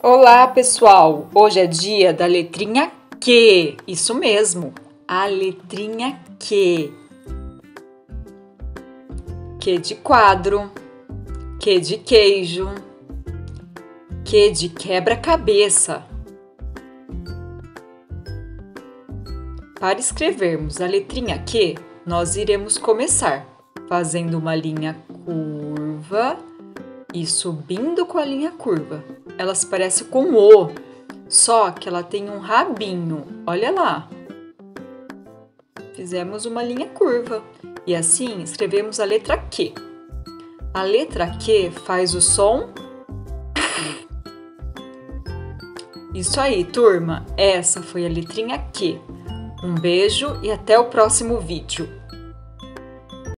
Olá, pessoal! Hoje é dia da letrinha Q. Isso mesmo, a letrinha Q. Q de quadro, Q de queijo, Q de quebra-cabeça. Para escrevermos a letrinha Q, nós iremos começar fazendo uma linha curva e subindo com a linha curva. Ela se parece com O, só que ela tem um rabinho. Olha lá. Fizemos uma linha curva e assim escrevemos a letra Q. A letra Q faz o som. Isso aí, turma. Essa foi a letrinha Q. Um beijo e até o próximo vídeo.